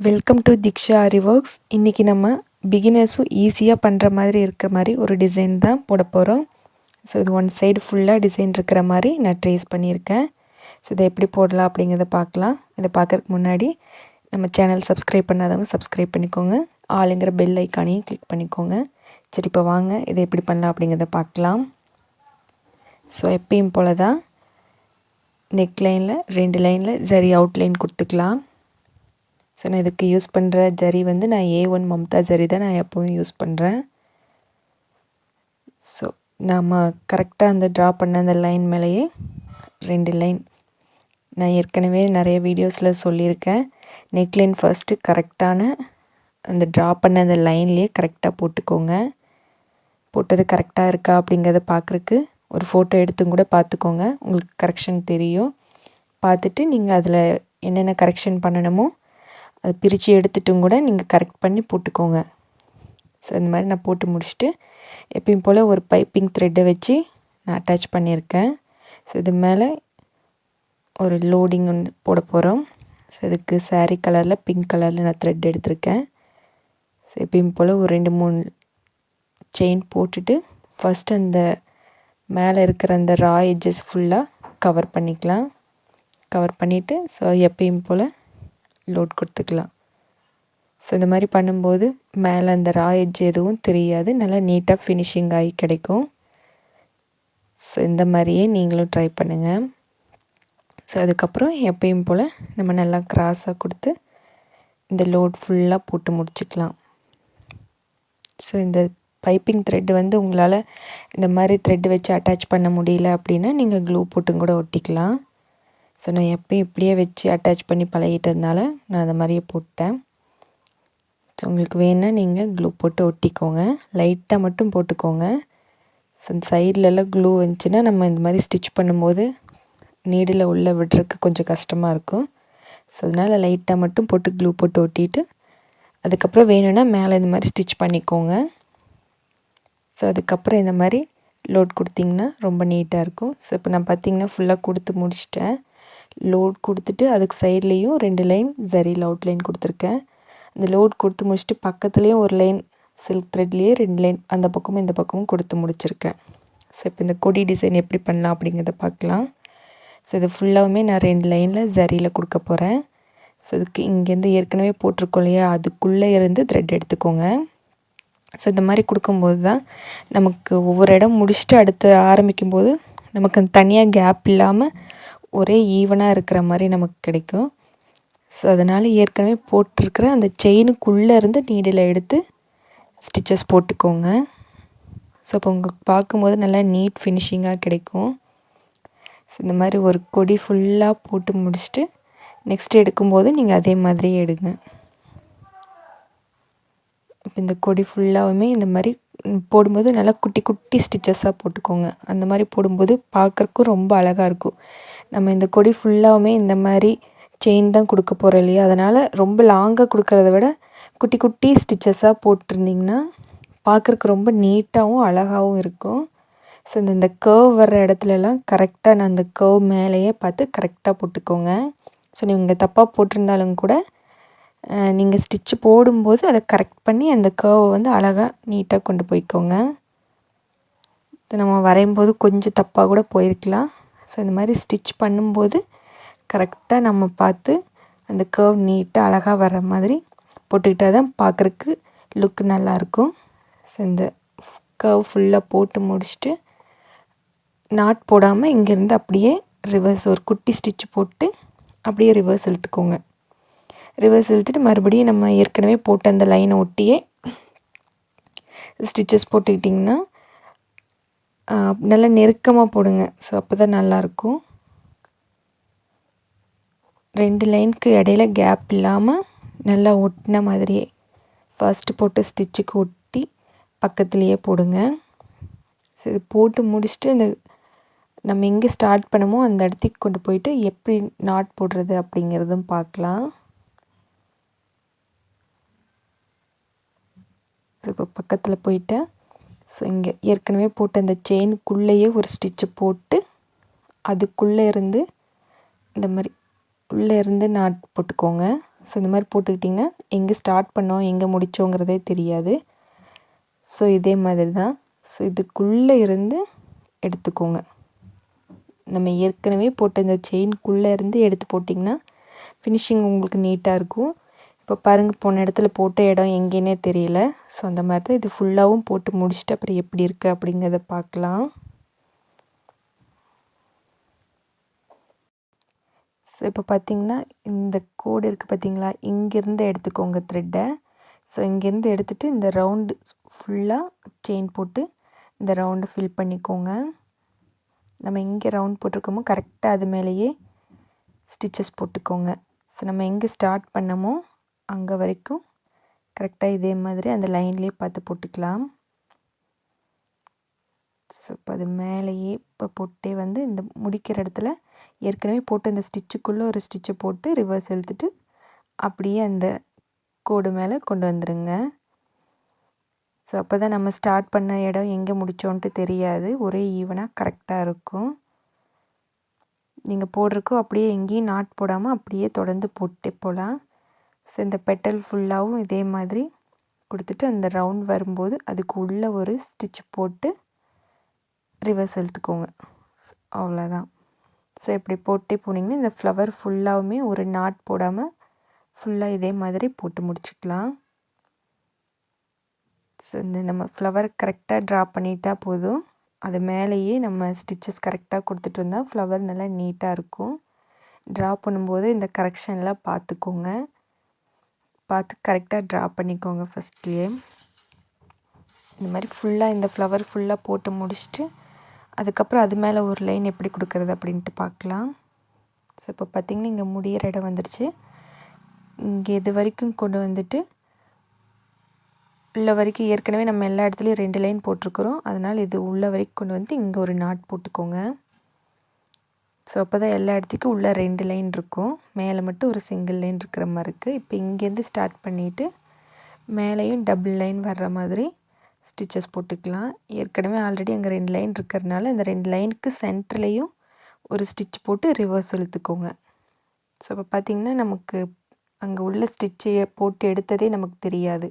Welcome to Diksha aari works. இன்றைக்கி நம்ம பிகினர்ஸும் ஈஸியாக பண்ணுற மாதிரி இருக்கிற மாதிரி ஒரு டிசைன் தான் போட போகிறோம். ஸோ இது ஒன் சைடு ஃபுல்லாக டிசைன் இருக்கிற மாதிரி நான் ட்ரேஸ் பண்ணியிருக்கேன். ஸோ இதை எப்படி போடலாம் அப்படிங்கிறத பார்க்கலாம். இதை பார்க்குறதுக்கு முன்னாடி நம்ம சேனல் சப்ஸ்கிரைப் பண்ணாதவங்க சப்ஸ்கிரைப் பண்ணிக்கோங்க. ஆளுங்கிற பெல் ஐக்கானையும் கிளிக் பண்ணிக்கோங்க. சரி, இப்போ வாங்க இதை எப்படி பண்ணலாம் அப்படிங்கிறத பார்க்கலாம். ஸோ எப்பயும் போல் தான் நெக் லைனில் 2 லைனில் ஜரி அவுட்லைன் கொடுத்துக்கலாம். ஸோ நான் இதுக்கு யூஸ் பண்ணுற ஜரி வந்து நான் A1 மம்தா ஜரி தான் நான் எப்போவும் யூஸ் பண்ணுறேன். ஸோ நம்ம கரெக்டாக அந்த ட்ரா பண்ண அந்த லைன் மேலேயே 2 லைன் நான் ஏற்கனவே நிறைய வீடியோஸில் சொல்லியிருக்கேன். நெக் லைன் ஃபர்ஸ்ட்டு கரெக்டான அந்த ட்ரா பண்ண அந்த லைன்லேயே கரெக்டாக போட்டுக்கோங்க. போட்டது கரெக்டாக இருக்கா அப்படிங்கிறத பார்க்குறக்கு ஒரு ஃபோட்டோ எடுத்தும் கூட பார்த்துக்கோங்க. உங்களுக்கு கரெக்ஷன் தெரியும். பார்த்துட்டு நீங்கள் அதில் என்னென்ன கரெக்ஷன் பண்ணணுமோ அதை பிரித்து எடுத்துட்டும் கூட நீங்கள் கரெக்ட் பண்ணி போட்டுக்கோங்க. ஸோ இந்த மாதிரி நான் போட்டு முடிச்சுட்டு எப்பயும் போல் ஒரு பைப்பிங் த்ரெட்டை வச்சு நான் அட்டாச் பண்ணியிருக்கேன். ஸோ இது மேலே ஒரு லோடிங் ஒன்று போட போகிறோம். ஸோ இதுக்கு சாரீ கலரில் பிங்க் கலரில் நான் த்ரெட் எடுத்திருக்கேன். ஸோ எப்பயும் போல் ஒரு 2-3 செயின் போட்டுட்டு ஃபஸ்ட்டு அந்த மேலே இருக்கிற அந்த ரா எட்ஜஸ் ஃபுல்லாக கவர் பண்ணிக்கலாம். கவர் பண்ணிவிட்டு ஸோ எப்பயும் போல் லோட் கொடுத்துக்கலாம். ஸோ இந்த மாதிரி பண்ணும்போது மேலே அந்த ரா எட்ஜ் எதுவும் தெரியாது, நல்லா நீட்டாக ஃபினிஷிங் ஆகி கிடைக்கும். ஸோ இந்த மாதிரியே நீங்களும் ட்ரை பண்ணுங்கள். ஸோ அதுக்கப்புறம் எப்பயும் போல் நம்ம நல்லா கிராஸாக கொடுத்து இந்த லோட் ஃபுல்லாக போட்டு முடிச்சுக்கலாம். ஸோ இந்த பைப்பிங் த்ரெட் வந்து உங்களால் இந்த மாதிரி த்ரெட் வச்சு அட்டாச் பண்ண முடியல அப்படின்னா நீங்கள் க்ளூ போட்டும் கூட ஒட்டிக்கலாம். ஸோ நான் எப்பயும் இப்படியே வச்சு அட்டாச் பண்ணி பழகிட்டதுனால நான் அதை மாதிரியே போட்டேன். ஸோ உங்களுக்கு வேணால் நீங்கள் க்ளூ போட்டு ஒட்டிக்கோங்க. லைட்டாக மட்டும் போட்டுக்கோங்க. ஸோ இந்த சைட்லலாம் க்ளூ வந்துச்சுன்னா நம்ம இந்த மாதிரி ஸ்டிச் பண்ணும்போது நீடில் உள்ளே விடுறதுக்கு கொஞ்சம் கஷ்டமாக இருக்கும். ஸோ அதனால் லைட்டாக மட்டும் போட்டு க்ளூ போட்டு ஒட்டிட்டு அதுக்கப்புறம் வேணும்னா மேலே இந்த மாதிரி ஸ்டிச் பண்ணிக்கோங்க. ஸோ அதுக்கப்புறம் இந்த மாதிரி லோட் கொடுத்திங்கன்னா ரொம்ப நீட்டாக இருக்கும். ஸோ இப்போ நான் பார்த்திங்கன்னா ஃபுல்லாக கொடுத்து முடிச்சிட்டேன். லோட் கொடுத்துட்டு அதுக்கு சைட்லேயும் 2 லைன் ஜரியில் அவுட்லைன் கொடுத்துருக்கேன். அந்த லோட் கொடுத்து முடிச்சுட்டு பக்கத்துலேயும் ஒரு லைன் சில்க் த்ரெட்லேயே 2 லைன் அந்த பக்கமும் இந்த பக்கமும் கொடுத்து முடிச்சிருக்கேன். ஸோ இப்போ இந்த கொடி டிசைன் எப்படி பண்ணலாம் அப்படிங்கிறத பார்க்கலாம். ஸோ இது ஃபுல்லாகவுமே நான் 2 லைனில் ஜரியில் கொடுக்க போகிறேன். ஸோ இதுக்கு இங்கேருந்து ஏற்கனவே போட்டிருக்கோம் இல்லையா, அதுக்குள்ளே இருந்து த்ரெட் எடுத்துக்கோங்க. ஸோ இந்த மாதிரி கொடுக்கும்போது தான் நமக்கு ஒவ்வொரு இடம் முடிச்சுட்டு அடுத்து ஆரம்பிக்கும்போது நமக்கு அந்த தனியாக கேப் இல்லாமல் ஒரே ஈவனாக இருக்கிற மாதிரி நமக்கு கிடைக்கும். ஸோ அதனால் ஏற்கனவே போட்டிருக்கிற அந்த செயினுக்குள்ளே இருந்து நீடில் எடுத்து ஸ்டிச்சஸ் போட்டுக்கோங்க. ஸோ அப்போ உங்களுக்கு பார்க்கும்போது நல்லா நீட் ஃபினிஷிங்காக கிடைக்கும். ஸோ இந்த மாதிரி ஒரு கொடி ஃபுல்லாக போட்டு முடிச்சுட்டு நெக்ஸ்ட் எடுக்கும்போது நீங்கள் அதே மாதிரியே எடுங்க. இப்போ இந்த கொடி ஃபுல்லாகவுமே இந்த மாதிரி போடும்போது நல்லா குட்டி குட்டி ஸ்டிச்சஸாக போட்டுக்கோங்க. அந்த மாதிரி போடும்போது பார்க்குறக்கும் ரொம்ப அழகாக இருக்கும். நம்ம இந்த கொடி ஃபுல்லாகவுமே இந்த மாதிரி செயின் தான் கொடுக்க போகிறோம் இல்லையா, அதனால் ரொம்ப லாங்காக கொடுக்குறத விட குட்டி குட்டி ஸ்டிச்சஸாக போட்டிருந்திங்கன்னா பார்க்குறக்கு ரொம்ப நீட்டாகவும் அழகாகவும் இருக்கும். ஸோ இந்த கர்வ் வர்ற இடத்துலலாம் கரெக்டாக நான் அந்த கர்வ் மேலேயே பார்த்து கரெக்டாக போட்டுக்கோங்க. ஸோ நீங்கள் தப்பாக போட்டிருந்தாலும் கூட நீங்கள் ஸ்டிச்சு போடும்போது அதை கரெக்ட் பண்ணி அந்த கர்வை வந்து அழகாக நீட்டாக கொண்டு போய்க்கோங்க. இது நம்ம வரையும்போது கொஞ்சம் தப்பாக கூட போயிருக்கலாம். ஸோ இந்த மாதிரி ஸ்டிச் பண்ணும்போது கரெக்டாக நம்ம பார்த்து அந்த கர்வ் நீட்டாக அழகாக வர்ற மாதிரி போட்டுக்கிட்டால் தான் பார்க்குறக்கு லுக் நல்லாயிருக்கும். ஸோ இந்த கர்வ் ஃபுல்லாக போட்டு முடிச்சுட்டு நாட் போடாமல் இங்கேருந்து அப்படியே ரிவர்ஸ் ஒரு குட்டி ஸ்டிச் போட்டு அப்படியே ரிவர்ஸ் இழுத்துக்கோங்க. ரிவர்ஸ் இழுத்துட்டு மறுபடியும் நம்ம ஏற்கனவே போட்ட அந்த லைனை ஒட்டியே ஸ்டிச்சஸ் போட்டுக்கிட்டிங்கன்னா நல்லா நெருக்கமாக போடுங்க. ஸோ அப்போ தான் நல்லாயிருக்கும். 2 லைனுக்கு இடையில கேப் இல்லாமல் நல்லா ஒட்டின மாதிரியே ஃபர்ஸ்ட்டு போட்ட ஸ்டிச்சுக்கு ஒட்டி பக்கத்துலேயே போடுங்க. ஸோ இது போட்டு முடிச்சுட்டு இந்த நம்ம எங்கே ஸ்டார்ட் பண்ணமோ அந்த இடத்துக்கு கொண்டு போயிட்டு எப்படி நாட் போடுறது அப்படிங்கிறதும் பார்க்கலாம். இப்போ பக்கத்தில் போயிட்டேன். ஸோ இங்கே ஏற்கனவே போட்ட அந்த செயினுக்குள்ளேயே ஒரு ஸ்டிச்சு போட்டு அதுக்குள்ளே இருந்து இந்த மாதிரி உள்ளே இருந்து நாட் போட்டுக்கோங்க. ஸோ இந்த மாதிரி போட்டுக்கிட்டிங்கன்னா எங்கே ஸ்டார்ட் பண்ணோம் எங்கே முடித்தோங்கிறதே தெரியாது. ஸோ இதே மாதிரி தான். ஸோ இதுக்குள்ளே இருந்து எடுத்துக்கோங்க. நம்ம ஏற்கனவே போட்ட இந்த செயின்குள்ளே இருந்து எடுத்து போட்டிங்கன்னா ஃபினிஷிங் உங்களுக்கு நீட்டாக இருக்கும். இப்போ பாருங்கள், போன இடத்துல போட்ட இடம் எங்கேன்னே தெரியல. ஸோ அந்த மாதிரி தான் இது ஃபுல்லாகவும் போட்டு முடிச்சுட்டு அப்புறம் எப்படி இருக்குது அப்படிங்கிறத பார்க்கலாம். ஸோ இப்போ பார்த்திங்கன்னா இந்த கோடு இருக்குது பார்த்திங்களா, இங்கேருந்து எடுத்துக்கோங்க த்ரெட்டை. ஸோ இங்கேருந்து எடுத்துகிட்டு இந்த ரவுண்டு ஃபுல்லாக செயின் போட்டு இந்த ரவுண்டு ஃபில் பண்ணிக்கோங்க. நம்ம எங்கே ரவுண்ட் போட்டிருக்கோமோ கரெக்டாக அது மேலேயே ஸ்டிச்சஸ் போட்டுக்கோங்க. ஸோ நம்ம எங்கே ஸ்டார்ட் பண்ணமோ அங்கே வரைக்கும் கரெக்டாக இதே மாதிரி அந்த லைன்லேயே பார்த்து போட்டுக்கலாம். ஸோ இப்போ அது மேலேயே இப்போ போட்டே வந்து இந்த முடிக்கிற இடத்துல ஏற்கனவே போட்டு அந்த ஸ்டிச்சுக்குள்ளே ஒரு ஸ்டிச்சை போட்டு ரிவர்ஸ் இழுத்துட்டு அப்படியே அந்த கோடு மேலே கொண்டு வந்துடுங்க. ஸோ அப்போ தான் நம்ம ஸ்டார்ட் பண்ண இடம் எங்கே முடித்தோன்ட்டு தெரியாது, ஒரே ஈவனாக கரெக்டாக இருக்கும். நீங்கள் போடுறக்கோ அப்படியே எங்கேயும் நாட் போடாமல் அப்படியே தொடர்ந்து போட்டே போகலாம். ஸோ இந்த பெட்டல் ஃபுல்லாகவும் இதே மாதிரி கொடுத்துட்டு அந்த ரவுண்ட் வரும்போது அதுக்கு உள்ளே ஒரு ஸ்டிச் போட்டு ரிவர்ஸ் இழுத்துக்கோங்க. அவ்வளோதான். ஸோ இப்படி போட்டே போனீங்கன்னா இந்த ஃப்ளவர் ஃபுல்லாகவுமே ஒரு நாட் போடாமல் ஃபுல்லாக இதே மாதிரி போட்டு முடிச்சுக்கலாம். ஸோ இந்த நம்ம ஃப்ளவர் கரெக்டாக ட்ரா பண்ணிட்டா போதும். அது மேலேயே நம்ம ஸ்டிச்சஸ் கரெக்டாக கொடுத்துட்டு வந்தால் ஃப்ளவர் நல்லா நீட்டாக இருக்கும். ட்ரா பண்ணும்போது இந்த கரெக்ஷன்லாம் பார்த்துக்கோங்க. பார்த்து கரெக்டாக ட்ரா பண்ணிக்கோங்க ஃபஸ்ட்லேயே. இந்த மாதிரி ஃபுல்லாக இந்த ஃப்ளவர் ஃபுல்லாக போட்டு முடிச்சுட்டு அதுக்கப்புறம் அது மேலே ஒரு லைன் எப்படி கொடுக்குறது அப்படின்ட்டு பார்க்கலாம். ஸோ இப்போ பார்த்திங்கன்னா இங்கே முடிகிற இடம் வந்துடுச்சு. இங்கே இது வரைக்கும் கொண்டு வந்துட்டு உள்ள வரைக்கும் ஏற்கனவே நம்ம எல்லா இடத்துலையும் 2 லைன் போட்டிருக்கிறோம். அதனால் இது உள்ள வரைக்கும் கொண்டு வந்து இங்கே ஒரு நாட் போட்டுக்கோங்க. ஸோ அப்போ தான் எல்லா இடத்துக்கும் உள்ளே 2 லைன் இருக்கும். மேலே மட்டும் ஒரு சிங்கிள் லைன் இருக்கிற மாதிரி இருக்குது. இப்போ இங்கேருந்து ஸ்டார்ட் பண்ணிவிட்டு மேலேயும் டபுள் லைன் வர்ற மாதிரி ஸ்டிச்சஸ் போட்டுக்கலாம். ஏற்கனவே ஆல்ரெடி அங்கே 2 லைன் இருக்கிறதுனால இந்த 2 லைனுக்கு சென்டர்லேயும் ஒரு ஸ்டிச் போட்டு ரிவர்ஸ் இழுத்துக்கோங்க. ஸோ இப்போ பார்த்திங்கன்னா நமக்கு அங்கே உள்ள ஸ்டிச்சை போட்டு எடுத்ததே நமக்கு தெரியாது.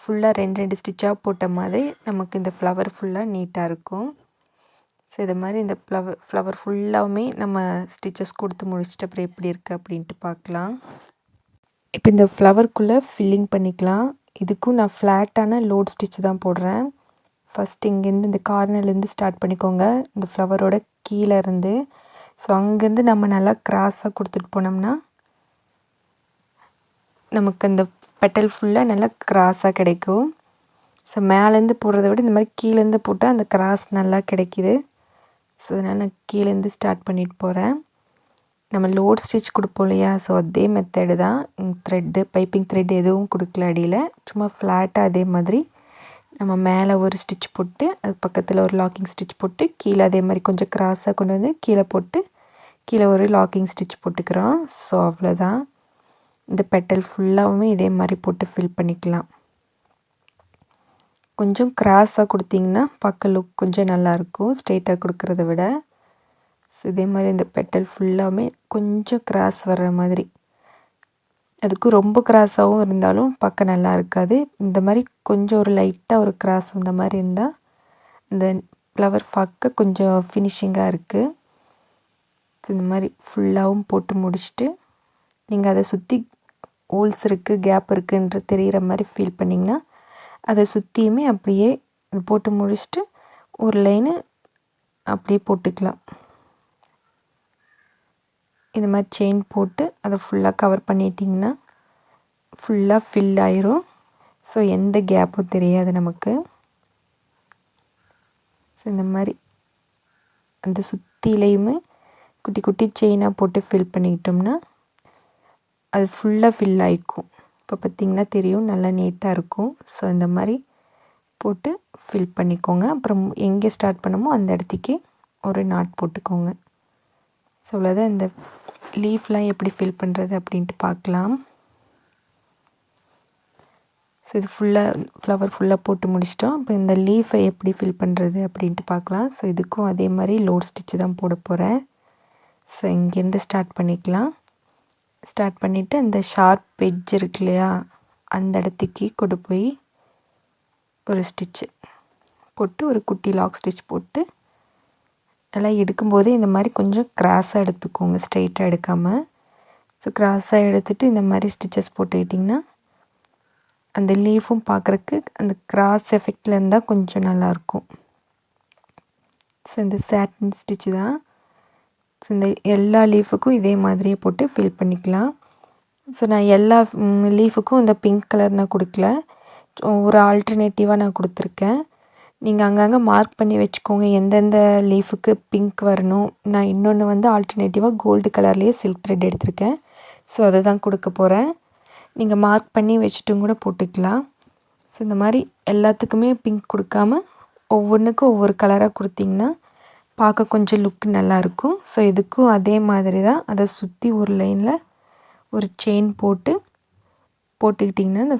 ஃபுல்லாக 2 ஸ்டிச்சாக போட்ட மாதிரி நமக்கு இந்த ஃப்ளவர் ஃபுல்லாக நீட்டாக இருக்கும். ஸோ இது மாதிரி இந்த ஃப்ளவர் ஃபுல்லாகவுமே நம்ம ஸ்டிச்சஸ் கொடுத்து முடிச்சுட்டு அப்புறம் எப்படி இருக்குது அப்படின்ட்டு பார்க்கலாம். இப்போ இந்த ஃப்ளவருக்குள்ளே ஃபில்லிங் பண்ணிக்கலாம். இதுக்கும் நான் ஃப்ளாட்டான லோட் ஸ்டிச் தான் போடுறேன். ஃபஸ்ட் இங்கேருந்து இந்த கார்னர்லேருந்து ஸ்டார்ட் பண்ணிக்கோங்க, இந்த ஃப்ளவரோட கீழே இருந்து. ஸோ அங்கேருந்து நம்ம நல்லா கிராஸாக கொடுத்துட்டு போனோம்னா நமக்கு அந்த பெட்டல் ஃபுல்லாக நல்லா கிராஸாக கிடைக்கும். ஸோ மேலேருந்து போடுறத விட இந்த மாதிரி கீழேருந்து போட்டால் அந்த கிராஸ் நல்லா கிடைக்கிது. ஸோ அதனால் நான் கீழேருந்து ஸ்டார்ட் பண்ணிட்டு போகிறேன். நம்ம லோட் ஸ்டிச் கொடுப்போம் இல்லையா, ஸோ அதே மெத்தடு தான். த்ரெட்டு பைப்பிங் த்ரெட் எதுவும் கொடுக்கல அடியில், சும்மா ஃப்ளாட்டாக அதே மாதிரி நம்ம மேலே ஒரு ஸ்டிச் போட்டு அது பக்கத்தில் ஒரு லாக்கிங் ஸ்டிச் போட்டு கீழே அதே மாதிரி கொஞ்சம் கிராஸாக கொண்டு வந்து கீழே போட்டு கீழே ஒரு லாக்கிங் ஸ்டிச் போட்டுக்கிறோம். ஸோ அவ்வளோதான். இந்த பெட்டல் ஃபுல்லாகவுமே இதே மாதிரி போட்டு ஃபில் பண்ணிக்கலாம். கொஞ்சம் கிராஸாக கொடுத்திங்கன்னா பார்க்க லுக் கொஞ்சம் நல்லாயிருக்கும் ஸ்ட்ரெயிட்டாக கொடுக்குறத விட. ஸோ இதே மாதிரி இந்த பெட்டல் ஃபுல்லாகவுமே கொஞ்சம் கிராஸ் வர்ற மாதிரி, அதுக்கும் ரொம்ப கிராஸாகவும் இருந்தாலும் பார்க்க நல்லா இருக்காது. இந்த மாதிரி கொஞ்சம் ஒரு லைட்டாக ஒரு கிராஸ் வந்த மாதிரி இருந்தால் இந்த ஃப்ளவர் பார்க்க கொஞ்சம் ஃபினிஷிங்காக இருக்குது. ஸோ இந்த மாதிரி ஃபுல்லாகவும் போட்டு முடிச்சுட்டு நீங்கள் அதை சுற்றி ஹோல்ஸ் இருக்குது கேப் இருக்குன்ற தெரிகிற மாதிரி ஃபீல் பண்ணிங்கன்னா அதை சுற்றியுமே அப்படியே போட்டு முடிச்சுட்டு ஒரு லைனு அப்படியே போட்டுக்கலாம். இந்த மாதிரி செயின் போட்டு அதை ஃபுல்லாக கவர் பண்ணிட்டிங்கன்னா ஃபுல்லாக ஃபில் ஆயிரும். ஸோ எந்த கேப்பும் தெரியாது நமக்கு. ஸோ இந்த மாதிரி அந்த சுற்றிலையுமே குட்டி குட்டி செயினாக போட்டு ஃபில் பண்ணிக்கிட்டோம்னா அது ஃபுல்லாக ஃபில் ஆகிக்கும். இப்போ பார்த்திங்கன்னா தெரியும், நல்லா நீட்டாக இருக்கும். ஸோ இந்த மாதிரி போட்டு ஃபில் பண்ணிக்கோங்க. அப்புறம் எங்கே ஸ்டார்ட் பண்ணமோ அந்த இடத்துக்கே ஒரு நாட் போட்டுக்கோங்க. ஸோ அவ்வளோதான். இந்த லீஃப்லாம் எப்படி ஃபில் பண்ணுறது அப்படின்ட்டு பார்க்கலாம். ஸோ இது ஃபுல்லாக ஃப்ளவர் ஃபுல்லாக போட்டு முடிச்சிட்டோம். இப்போ இந்த லீஃபை எப்படி ஃபில் பண்ணுறது அப்படின்ட்டு பார்க்கலாம். ஸோ இதுக்கும் அதே மாதிரி லோட் ஸ்டிச்சு தான் போட போகிறேன். ஸோ இங்கேருந்து ஸ்டார்ட் பண்ணிக்கலாம். ஸ்டார்ட் பண்ணிவிட்டு அந்த ஷார்ப் எட்ஜ் இருக்கு இல்லையா, அந்த இடத்துக்கு கொண்டு போய் ஒரு ஸ்டிச்சு போட்டு ஒரு குட்டி லாக் ஸ்டிச் போட்டு நல்லா எடுக்கும்போது இந்த மாதிரி கொஞ்சம் கிராஸாக எடுத்துக்கோங்க, ஸ்ட்ரெயிட்டாக எடுக்காமல். ஸோ கிராஸாக எடுத்துகிட்டு இந்த மாதிரி ஸ்டிச்சஸ் போட்டுக்கிட்டிங்கன்னா அந்த லீஃபும் பார்க்குறக்கு அந்த கிராஸ் எஃபெக்டில் இருந்தால் கொஞ்சம் நல்லாயிருக்கும். ஸோ இந்த சாட்டின் ஸ்டிச்சு தான். ஸோ இந்த எல்லா லீஃபுக்கும் இதே மாதிரியே போட்டு ஃபில் பண்ணிக்கலாம். ஸோ நான் எல்லா லீஃபுக்கும் இந்த பிங்க் கலர் நான் கொடுக்கல, ஒரு ஆல்டர்னேட்டிவாக நான் கொடுத்துருக்கேன். நீங்கள் அங்கங்கே மார்க் பண்ணி வச்சுக்கோங்க எந்தெந்த லீஃபுக்கு பிங்க் வரணும். நான் இன்னொன்று வந்து ஆல்டர்னேட்டிவாக கோல்டு கலர்லேயே சில்க் த்ரெட் எடுத்திருக்கேன். ஸோ அதை தான் கொடுக்க போகிறேன். நீங்கள் மார்க் பண்ணி வச்சுட்டும் கூட போட்டுக்கலாம். ஸோ இந்த மாதிரி எல்லாத்துக்குமே பிங்க் கொடுக்காம ஒவ்வொன்றுக்கும் ஒவ்வொரு கலராக கொடுத்திங்கன்னா பார்க்க கொஞ்சம் லுக் நல்லாயிருக்கும். ஸோ இதுக்கும் அதே மாதிரி தான் அதை சுற்றி ஒரு லைனில் ஒரு செயின் போட்டுக்கிட்டிங்கன்னா அந்த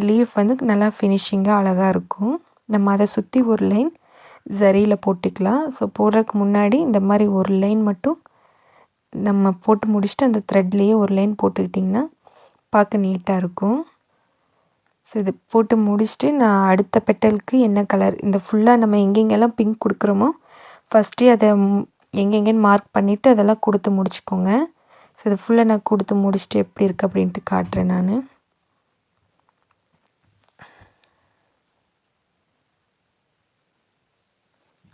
லீஃப் வந்து நல்லா ஃபினிஷிங்காக அழகாக இருக்கும். நம்ம அதை சுற்றி ஒரு லைன் ஜரியில் போட்டுக்கலாம். ஸோ போடுறதுக்கு முன்னாடி இந்த மாதிரி ஒரு லைன் மட்டும் நம்ம போட்டு முடிச்சுட்டு அந்த த்ரெட்லேயே ஒரு லைன் போட்டுக்கிட்டிங்கன்னா பார்க்க நீட்டாக இருக்கும். ஸோ இது போட்டு முடிச்சுட்டு நான் அடுத்த பெட்டலுக்கு என்ன கலர், இந்த ஃபுல்லாக நம்ம எங்கெங்கெல்லாம் பிங்க் கொடுக்குறோமோ ஃபஸ்ட்டே அதை எங்கெங்கேன்னு மார்க் பண்ணிவிட்டு அதெல்லாம் கொடுத்து முடிச்சுக்கோங்க. ஸோ இது ஃபுல்லாக நான் கொடுத்து முடிச்சுட்டு எப்படி இருக்குது அப்படின்ட்டு காட்டுறேன் நான்.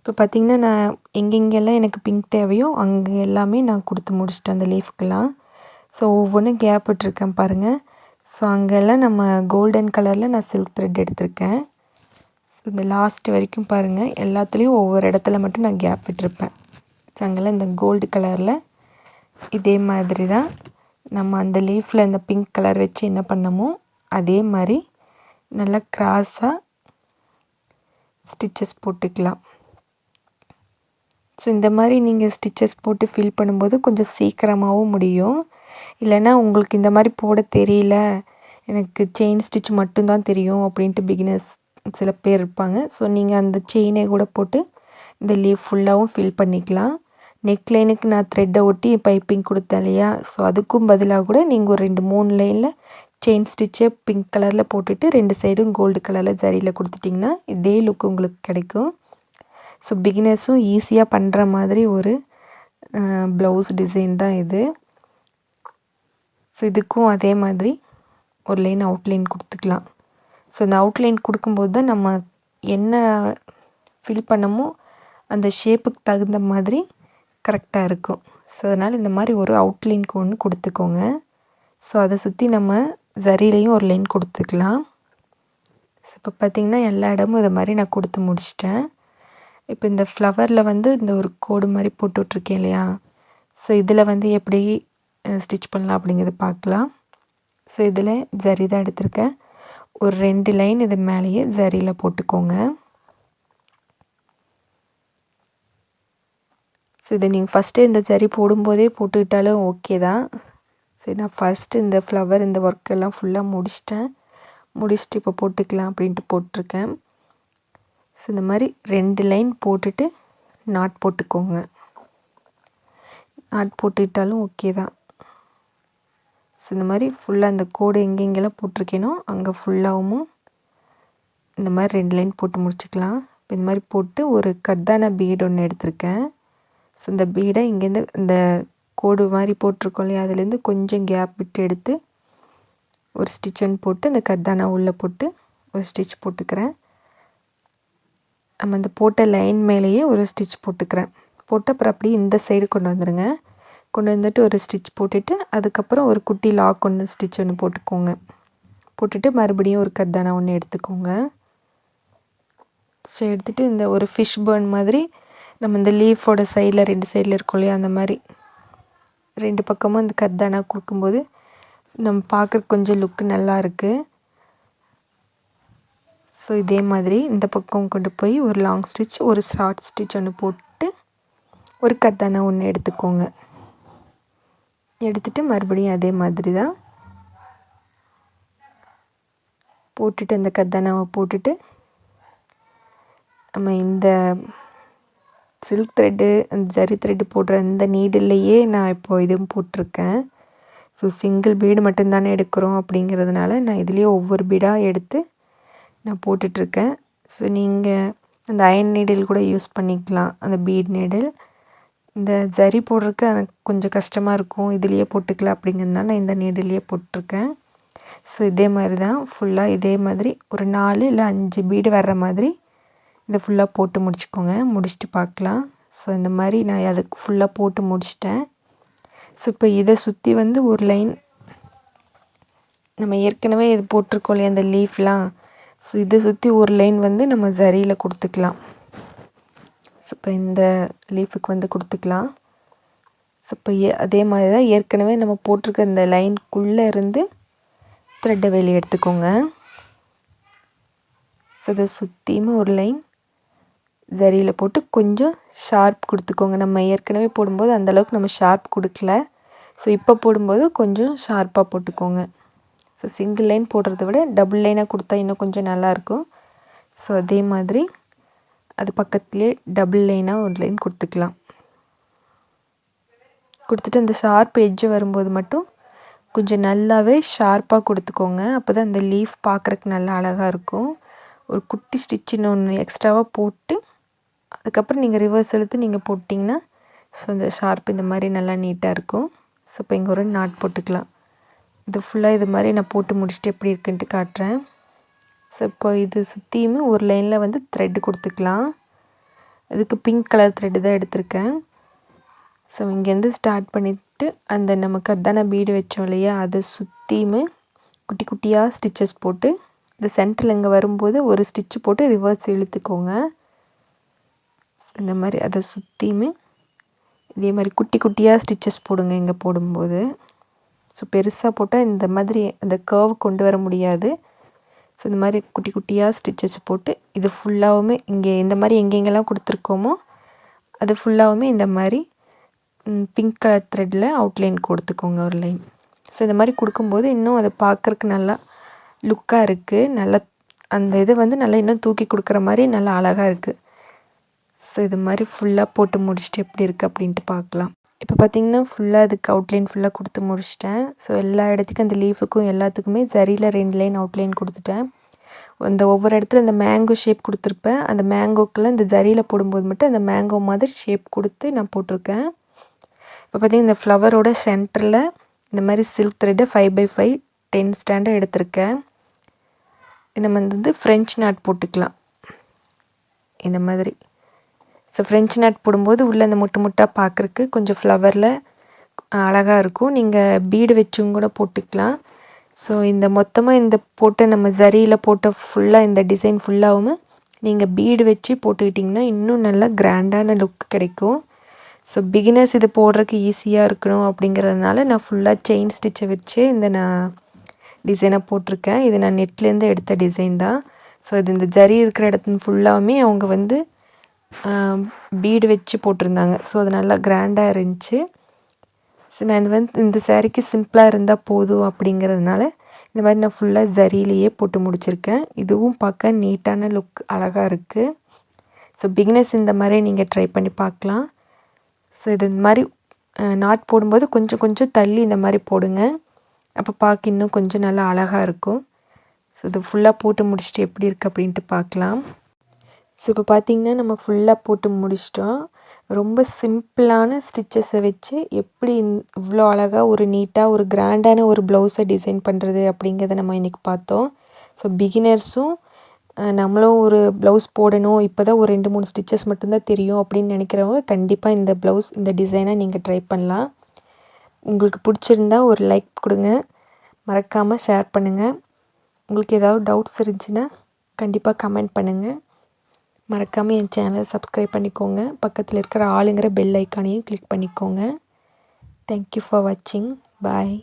இப்போ பார்த்திங்கன்னா நான் எங்கெங்கெல்லாம் எனக்கு பிங்க் தேவையோ அங்கே எல்லாமே நான் கொடுத்து முடிச்சிட்டேன் அந்த லீஃப்க்கெல்லாம். ஸோ ஒவ்வொன்றும் கேப் விட்டுருக்கேன் பாருங்கள். ஸோ அங்கெல்லாம் நம்ம கோல்டன் கலரில் நான் சில்க் த்ரெட் எடுத்திருக்கேன். ஸோ இந்த லாஸ்ட் வரைக்கும் பாருங்கள், எல்லாத்துலேயும் ஒவ்வொரு இடத்துல மட்டும் நான் கேப் விட்டுருப்பேன். ஸோ அங்கெல்லாம் இந்த கோல்டு கலரில் இதே மாதிரி தான் நம்ம அந்த லீஃபில் இந்த பிங்க் கலர் வச்சு என்ன பண்ணமோ அதே மாதிரி நல்லா கிராஸாக ஸ்டிச்சஸ் போட்டுக்கலாம். ஸோ இந்த மாதிரி நீங்கள் ஸ்டிச்சஸ் போட்டு ஃபில் பண்ணும்போது கொஞ்சம் சீக்கிரமாகவும் முடியும். இல்லைன்னா உங்களுக்கு இந்த மாதிரி போட தெரியல, எனக்கு செயின் ஸ்டிச் மட்டும்தான் தெரியும் அப்படின்ட்டு பிகினர்ஸ் சில பேர் இருப்பாங்க. ஸோ நீங்கள் அந்த செயினை கூட போட்டு இந்த லீஃப் ஃபுல்லாகவும் ஃபில் பண்ணிக்கலாம். நெக் லைனுக்கு நான் த்ரெட்டை ஒட்டி பைப்பிங் கொடுத்தேன் இல்லையா, ஸோ அதுக்கும் பதிலாக கூட நீங்கள் ஒரு 2-3 லைனில் செயின் ஸ்டிச்சை பிங்க் கலரில் போட்டுட்டு 2 சைடும் கோல்டு கலரில் ஜரியில் கொடுத்துட்டிங்கன்னா இதே லுக் உங்களுக்கு கிடைக்கும். ஸோ பிகினர்ஸும் ஈஸியாக பண்ணுற மாதிரி ஒரு ப்ளவுஸ் டிசைன் தான் இது. ஸோ இதுக்கும் அதே மாதிரி ஒரு லைன் அவுட்லைன் கொடுத்துக்கலாம். ஸோ இந்த அவுட்லைன் கொடுக்கும்போது தான் நம்ம என்ன ஃபில் பண்ணமோ அந்த ஷேப்புக்கு தகுந்த மாதிரி கரெக்டாக இருக்கும். ஸோ அதனால் இந்த மாதிரி ஒரு அவுட்லைனுக்கு ஒன்று கொடுத்துக்கோங்க. ஸோ அதை சுற்றி நம்ம ஜரிலையும் ஒரு லைன் கொடுத்துக்கலாம். ஸோ இப்போ பார்த்திங்கன்னா எல்லா இடமும் இதை மாதிரி நான் கொடுத்து முடிச்சிட்டேன். இப்போ இந்த ஃப்ளவரில் வந்து இந்த ஒரு கோடு மாதிரி போட்டு விட்ருக்கேன் இல்லையா, ஸோ இதில் வந்து எப்படி ஸ்டிச் பண்ணலாம் அப்படிங்கிறத பார்க்கலாம். ஸோ இதில் ஜரி தான் எடுத்திருக்கேன். ஒரு 2 லைன் இது மேலேயே ஜரியில் போட்டுக்கோங்க. ஸோ இதை நீங்கள் ஃபஸ்ட்டு இந்த ஜரி போடும்போதே போட்டுக்கிட்டாலும் ஓகே தான். சரி, நான் ஃபஸ்ட்டு இந்த ஃப்ளவர் இந்த ஒர்க்கெல்லாம் ஃபுல்லாக முடிச்சுட்டு இப்போ போட்டுக்கலாம் அப்படின்ட்டு போட்டிருக்கேன். ஸோ இந்த மாதிரி 2 லைன் போட்டுட்டு நாட் போட்டுக்கோங்க. நாட் போட்டுக்கிட்டாலும் ஓகே தான். ஸோ இந்த மாதிரி ஃபுல்லாக அந்த கோடு எங்கெங்கெல்லாம் போட்டிருக்கேனோ அங்கே ஃபுல்லாகவும் இந்த மாதிரி 2 லைன் போட்டு முடிச்சுக்கலாம். இப்போ இந்த மாதிரி போட்டு ஒரு கர்தானா பீடு ஒன்று எடுத்திருக்கேன். ஸோ இந்த பீடை இங்கேருந்து இந்த கோடு மாதிரி போட்டிருக்கோம் இல்லையா, அதுலேருந்து கொஞ்சம் கேப் விட்டு எடுத்து ஒரு ஸ்டிச் ஒன்று போட்டு அந்த கர்தானா உள்ளே போட்டு ஒரு ஸ்டிச் போட்டுக்கிறேன். நம்ம இந்த போட்ட லைன் மேலேயே ஒரு ஸ்டிச் போட்டுக்கிறேன். போட்டு அப்புறம் அப்படியே இந்த சைடு கொண்டு வந்துடுங்க. கொண்டு வந்துட்டு ஒரு ஸ்டிச் போட்டுட்டு அதுக்கப்புறம் ஒரு குட்டி லாக் ஒன்று ஸ்டிச் ஒன்று போட்டுக்கோங்க. போட்டுட்டு மறுபடியும் ஒரு கர்தானா ஒன்று எடுத்துக்கோங்க. ஸோ எடுத்துகிட்டு இந்த ஒரு ஃபிஷ் பர்ன் மாதிரி நம்ம இந்த லீஃபோட சைடில் 2 சைடில் இருக்கும் இல்லையா, அந்த மாதிரி 2 பக்கமும் இந்த கர்தானா கொடுக்கும்போது நம்ம பார்க்குறக்கு கொஞ்சம் லுக்கு நல்லா இருக்குது. ஸோ இதே மாதிரி இந்த பக்கம் கொண்டு போய் ஒரு லாங் ஸ்டிச் ஒரு ஷார்ட் ஸ்டிச் ஒன்று போட்டு ஒரு கர்தானா ஒன்று எடுத்துக்கோங்க. எடுத்துகிட்டு மறுபடியும் அதே மாதிரி தான் போட்டுட்டு அந்த கர்தானாவை போட்டுட்டு நம்ம இந்த சில்க் த்ரெட்டு அந்த ஜரி த்ரெட்டு போடுற இந்த நீடில்லையே நான் இப்போது இதுவும் போட்டிருக்கேன். ஸோ சிங்கிள் பீடு மட்டும்தானே எடுக்கிறோம் அப்படிங்கிறதுனால நான் இதுலேயே ஒவ்வொரு பீடாக எடுத்து நான் போட்டுட்ருக்கேன். ஸோ நீங்கள் அந்த அயன் நீடில் கூட யூஸ் பண்ணிக்கலாம், அந்த பீட் நீடில். இந்த ஜரி போடுறதுக்கு எனக்கு கொஞ்சம் கஷ்டமாக இருக்கும், இதுலேயே போட்டுக்கலாம் அப்படிங்கிறதுனால நான் இந்த நீடிலேயே போட்டிருக்கேன். ஸோ இதே மாதிரி தான் ஃபுல்லாக இதே மாதிரி ஒரு 4 இல்லை 5 பீடு வர்ற மாதிரி இதை ஃபுல்லாக போட்டு முடிச்சுக்கோங்க. முடிச்சுட்டு பார்க்கலாம். ஸோ இந்த மாதிரி நான் அதுக்கு ஃபுல்லாக போட்டு முடிச்சிட்டேன். ஸோ இப்போ இதை சுற்றி வந்து ஒரு லைன் நம்ம ஏற்கனவே இது போட்டிருக்கோம் இல்லையா அந்த லீஃப்லாம், ஸோ இதை சுற்றி ஒரு லைன் வந்து நம்ம ஜரியில் கொடுத்துக்கலாம். ஸோ இப்போ இந்த லீஃபுக்கு வந்து கொடுத்துக்கலாம். ஸோ இப்போ அதே மாதிரி தான் ஏற்கனவே நம்ம போட்டிருக்க இந்த லைனுக்குள்ளே இருந்து த்ரெட்டை வெளியே எடுத்துக்கோங்க. ஸோ இதை சுற்றியுமே ஒரு லைன் ஜரியில் போட்டு கொஞ்சம் ஷார்ப் கொடுத்துக்கோங்க. நம்ம ஏற்கனவே போடும்போது அந்தளவுக்கு நம்ம ஷார்ப் கொடுக்கல, ஸோ இப்போ போடும்போது கொஞ்சம் ஷார்ப்பாக போட்டுக்கோங்க. ஸோ சிங்கிள் லைன் போடுறத விட டபுள் லைனாக கொடுத்தா இன்னும் கொஞ்சம் நல்லாயிருக்கும். ஸோ அதே மாதிரி அது பக்கத்துலேயே டபுள் லைனாக ஒரு லைன் கொடுத்துக்கலாம். கொடுத்துட்டு அந்த ஷார்ப் எட்ஜு வரும்போது மட்டும் கொஞ்சம் நல்லாவே ஷார்ப்பாக கொடுத்துக்கோங்க. அப்போ தான் அந்த லீஃப் பார்க்குறக்கு நல்லா அழகாக இருக்கும். ஒரு குட்டி ஸ்டிச்சின்னு ஒன்று எக்ஸ்ட்ராவாக போட்டு அதுக்கப்புறம் நீங்கள் ரிவர்ஸ் இழுத்து நீங்கள் போட்டிங்கன்னா ஸோ அந்த ஷார்ப் இந்த மாதிரி நல்லா நீட்டாக இருக்கும். ஸோ இப்போ இங்கே ஒரு நாட் போட்டுக்கலாம். இது ஃபுல்லாக இது மாதிரி நான் போட்டு முடிச்சுட்டு எப்படி இருக்குன்ட்டு காட்டுறேன். ஸோ இப்போ இது சுற்றியுமே ஒரு லைனில் வந்து த்ரெட்டு கொடுத்துக்கலாம். இதுக்கு பிங்க் கலர் த்ரெட்டு தான் எடுத்திருக்கேன். ஸோ இங்கேருந்து ஸ்டார்ட் பண்ணிவிட்டு அந்த நமக்கு அதான பீடு வச்சோம் இல்லையா, அதை சுற்றியுமே குட்டி குட்டியாக ஸ்டிச்சஸ் போட்டு இந்த சென்டரில் இங்கே வரும்போது ஒரு ஸ்டிச்சு போட்டு ரிவர்ஸ் இழுத்துக்கோங்க. இந்த மாதிரி அதை சுற்றியுமே இதே மாதிரி குட்டி குட்டியாக ஸ்டிச்சஸ் போடுங்க இங்கே போடும்போது. ஸோ பெருசாக போட்டால் இந்த மாதிரி அந்த கர்வ் கொண்டு வர முடியாது. ஸோ இந்த மாதிரி குட்டி குட்டியாக ஸ்டிச்சஸ் போட்டு இது ஃபுல்லாகவுமே இங்கே இந்த மாதிரி எங்கெங்கெல்லாம் கொடுத்துருக்கோமோ அது ஃபுல்லாகவுமே இந்த மாதிரி பிங்க் கலர் த்ரெட்டில் அவுட்லைன் கொடுத்துக்கோங்க ஒரு லைன். ஸோ இந்த மாதிரி கொடுக்கும்போது இன்னும் அதை பார்க்குறக்கு நல்லா லுக்காக இருக்குது. நல்லா அந்த இதை வந்து நல்லா இன்னும் தூக்கி கொடுக்குற மாதிரி நல்லா அழகாக இருக்குது. ஸோ இது மாதிரி ஃபுல்லாக போட்டு முடிச்சுட்டு எப்படி இருக்குது அப்படின்ட்டு பார்க்கலாம். இப்போ பார்த்திங்கன்னா ஃபுல்லாக அதுக்கு அவுட்லைன் ஃபுல்லாக கொடுத்து முடிச்சிட்டேன். ஸோ எல்லா இடத்துக்கும் அந்த லீஃபுக்கும் எல்லாத்துக்குமே ஜரியில் 2 லைன் அவுட்லைன் கொடுத்துட்டேன். அந்த ஒவ்வொரு இடத்துல இந்த மேங்கோ ஷேப் கொடுத்துருப்பேன். அந்த மேங்கோக்கெல்லாம் இந்த ஜரியில் போடும்போது மட்டும் அந்த மேங்கோ மாதிரி ஷேப் கொடுத்து நான் போட்டிருக்கேன். இப்போ பார்த்திங்கன்னா இந்த ஃப்ளவரோட சென்டரில் இந்த மாதிரி சில்க் த்ரெட்டை 5x5 10 ஸ்டாண்டாக எடுத்திருக்கேன். நம்ம வந்து ஃப்ரெஞ்ச் நாட் போட்டுக்கலாம் இந்த மாதிரி. ஸோ ஃப்ரெஞ்ச் நாட் போடும்போது உள்ளே அந்த முட்டை முட்டாக பார்க்குறக்கு கொஞ்சம் ஃப்ளவரில் அழகாக இருக்கும். நீங்கள் பீடு வச்சும் கூட போட்டுக்கலாம். ஸோ இந்த மொத்தமாக இந்த போட்ட நம்ம ஜரியில் போட்ட ஃபுல்லாக இந்த டிசைன் ஃபுல்லாகவும் நீங்கள் பீடு வச்சு போட்டுக்கிட்டிங்கன்னா இன்னும் நல்லா கிராண்டான லுக் கிடைக்கும். ஸோ பிகினர்ஸ் இது போடுறதுக்கு ஈஸியாக இருக்கணும் அப்படிங்கிறதுனால நான் ஃபுல்லாக செயின் ஸ்டிச்சை வச்சு நான் டிசைனாக போட்டிருக்கேன். இது நான் நெட்லேருந்து எடுத்த டிசைன் தான். ஸோ இது இந்த ஜரி இருக்கிற இடத்துல ஃபுல்லாகவுமே அவங்க வந்து பீடு வச்சு போட்டிருந்தாங்க. ஸோ அது நல்லா கிராண்டாக இருந்துச்சு. ஸோ நான் இந்த சாரீக்கு சிம்பிளாக இருந்தால் போதும் அப்படிங்கிறதுனால இந்த மாதிரி நான் ஃபுல்லாக ஜரியிலேயே போட்டு முடிச்சிருக்கேன். இதுவும் பார்க்க நீட்டான லுக் அழகாக இருக்குது. ஸோ பிகினர்ஸ் இந்த மாதிரி நீங்கள் ட்ரை பண்ணி பார்க்கலாம். ஸோ இது இந்த மாதிரி நாட் போடும்போது கொஞ்சம் கொஞ்சம் தள்ளி இந்த மாதிரி போடுங்க. அப்போ பார்க்க இன்னும் கொஞ்சம் நல்லா அழகாக இருக்கும். ஸோ இது ஃபுல்லாக போட்டு முடிச்சுட்டு எப்படி இருக்குது அப்படின்ட்டு பார்க்கலாம். ஸோ இப்போ பார்த்திங்கன்னா நம்ம ஃபுல்லாக போட்டு முடிச்சிட்டோம். ரொம்ப சிம்பிளான ஸ்டிச்சஸை வச்சு எப்படி இவ்வளோ அழகாக ஒரு நீட்டாக ஒரு கிராண்டான ஒரு ப்ளவுஸை டிசைன் பண்ணுறது அப்படிங்கிறத நம்ம இன்றைக்கி பார்த்தோம். ஸோ பிகினர்ஸும் நம்மளும் ஒரு ப்ளவுஸ் போடணும், இப்போ தான் ஒரு 2-3 ஸ்டிச்சஸ் மட்டும்தான் தெரியும் அப்படின்னு நினைக்கிறவங்க கண்டிப்பாக இந்த ப்ளவுஸ் இந்த டிசைனை நீங்கள் ட்ரை பண்ணலாம். உங்களுக்கு பிடிச்சிருந்தா ஒரு லைக் கொடுங்க, மறக்காமல் ஷேர் பண்ணுங்கள். உங்களுக்கு ஏதாவது டவுட்ஸ் இருந்துச்சுன்னா கண்டிப்பாக கமெண்ட் பண்ணுங்கள். மறக்காமல் என் சேனலை சப்ஸ்கிரைப் பண்ணிக்கோங்க. பக்கத்தில் இருக்கிற ஆளுங்கிற பெல் ஐக்கானையும் கிளிக் பண்ணிக்கோங்க. தேங்க்யூ ஃபார் வாட்சிங். பாய்.